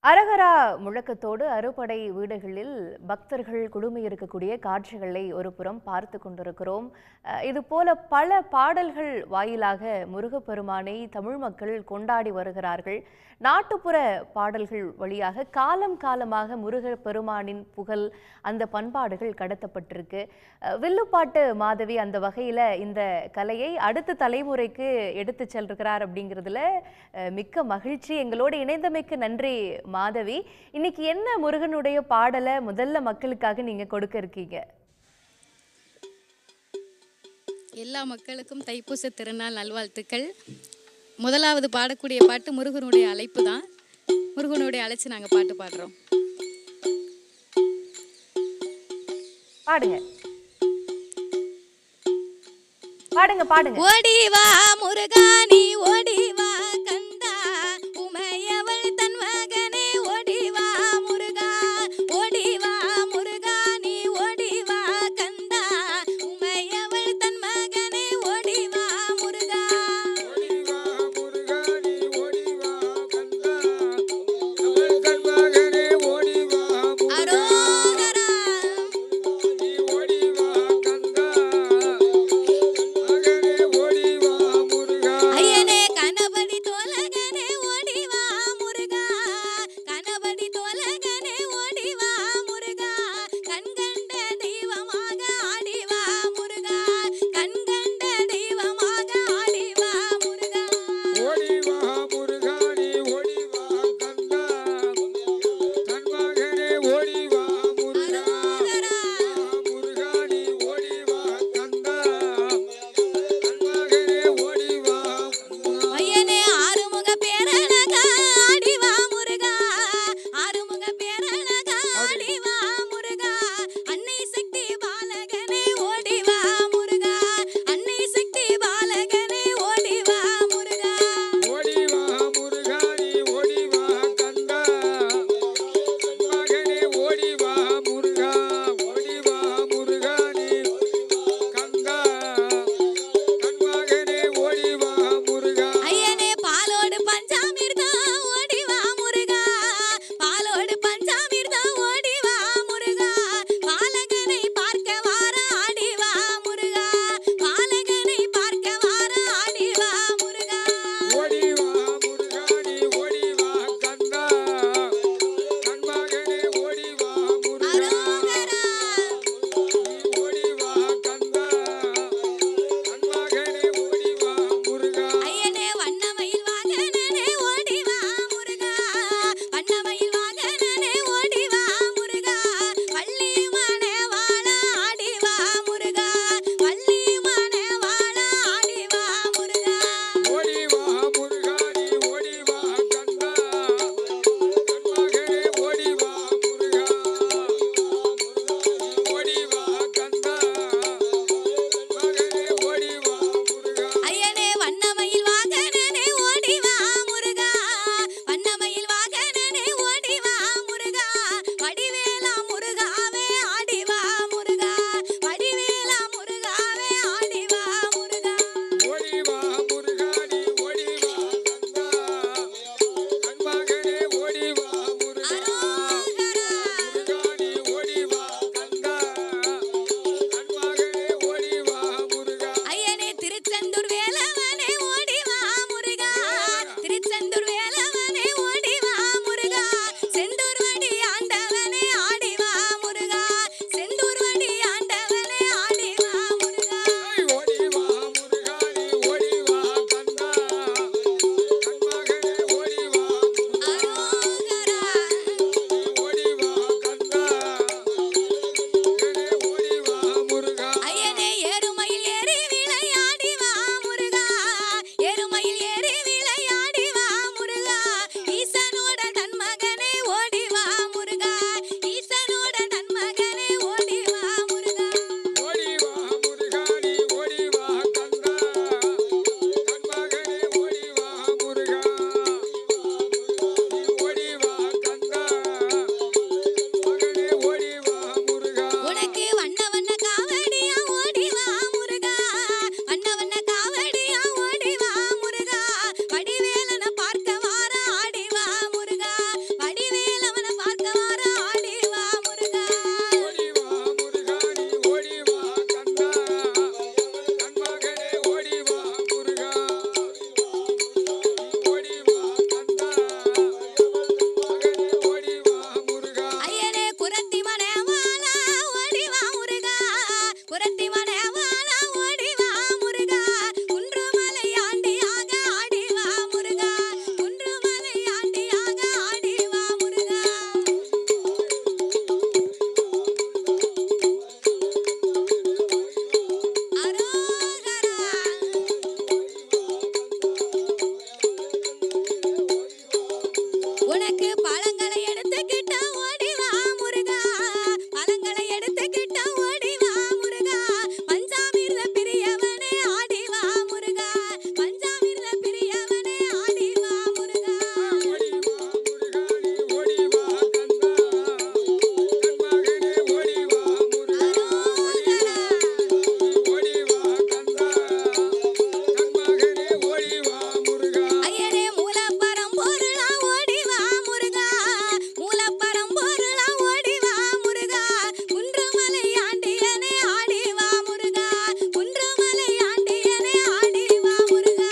அரகரா முழக்கத்தோடு அறுபடை வீடுகளில் பக்தர்கள் குழுமி இருக்கக்கூடிய காட்சிகளை ஒரு புறம் பார்த்து கொண்டிருக்கிறோம். இது போல பல பாடல்கள் வாயிலாக முருகப்பெருமானை தமிழ் மக்கள் கொண்டாடி வருகிறார்கள். நாட்டுப்புற பாடல்கள் வழியாக காலம் காலமாக முருகப்பெருமானின் புகழ் அந்த பண்பாடுகள் கடத்தப்பட்டிருக்கு. வில்லுப்பாட்டு மாதவி அந்த வகையில இந்த கலையை அடுத்த தலைமுறைக்கு எடுத்து செல்கிறார் அப்படிங்கிறதுல மிக்க மகிழ்ச்சி. எங்களோடு இணைந்தமைக்கு நன்றி மாதவி. இன்னைக்கு என்ன முருகனுடைய பாடலை முதல்ல மக்களுக்காக நீங்க கொடுக்க இருக்கீங்க? எல்லா மக்களுக்கும் தைப்பூச திருநாள் நல்வாழ்த்துக்கள். முதலாவது பாடக்கூடிய பாட்டு முருகனுடைய அழைப்பு தான். முருகனுடைய அழைச்சு நாங்க பாட்டு பாடுறோம். பாடுங்க பாடுங்க பாடுங்க. ஓடிவா முருகானி ஓடிவா கந்தா உமையவள் தன் மகனே ஓடிவா முருகா ஓடிவா முருகானி ஓடிவா கந்தா உமையவள் தன் மகனே ஓடிவா முருகா ஓடிவா முருகானி ஓடிவா கந்தா அவள் தன் மகனே ஓடிவா அரோகரா நீ ஓடிவா கந்தா மகனே ஓடிவா முருகா ஐயனே கனவு உனக்கு பழங்களை எடுத்துக்கிட்ட ஓடி வா முருகா பழங்களை எடுத்துக்கிட்ட ஓடி வா முருகா பஞ்சாமிர்த பிரியவனே ஆடி வா முருகா பஞ்சாமிர்த பிரியவனே ஆடி வா முருகா ஐயனே மூலப்பரம் பொருளா ஓடி வா முருகா மூலப்பரம் பொருளா ஓடி வா முருகா குன்றுமலை ஆண்டியனே ஆடி வா முருகா குன்றுமலை ஆண்டியனே ஆடி வா முருகா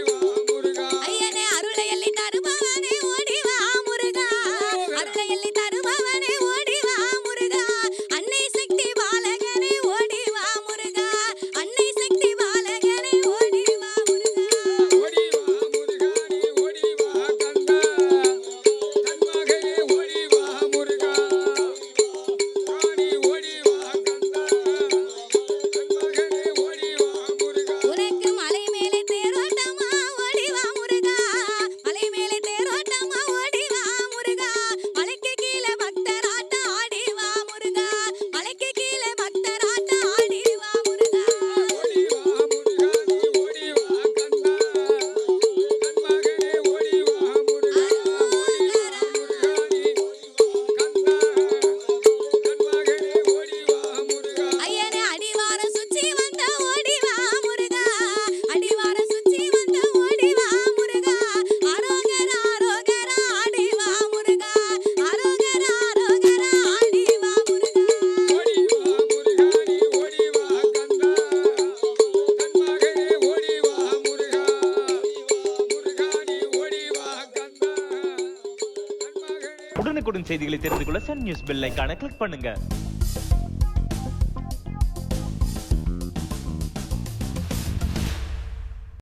ஐயனே அருளை எள்ளி தருபவனே ஓடி வா முருகா அருளை எள்ளி தருபவனே ஓடி வா முருகா அன்னை சக்தி பாலகனே ஓடி வா முருகா அன்னை சக்தி பாலகனே ஓடி வா முருகா உனக்கு மலை மேலே தேரோட்டமா ஓடி வா முருகா மலை மேலே தேரோட்டமா ஓடி வா முருகா மலைக்கு கீழே பக்தராட்ட ஆடி வா முருகா மலைக்கு கீழே பக்தராட்ட ஆடி வா முருகா ஐயனே அடிவாரம் சுற்றி வந்த ஓடி வா முருகா அடிவாரம் சுற்றி வந்த ஓடி வா முருகா ஆரோகரா ஆரோகரா ஆடி வா முருகா ஆரோகரா ஆரோகரா ஆடி வா முருகா உடனுக்குடன் செய்திகளை தெரிந்து கொள்ள சன் நியூஸ் பெல் ஐகானை கிளிக் பண்ணுங்க.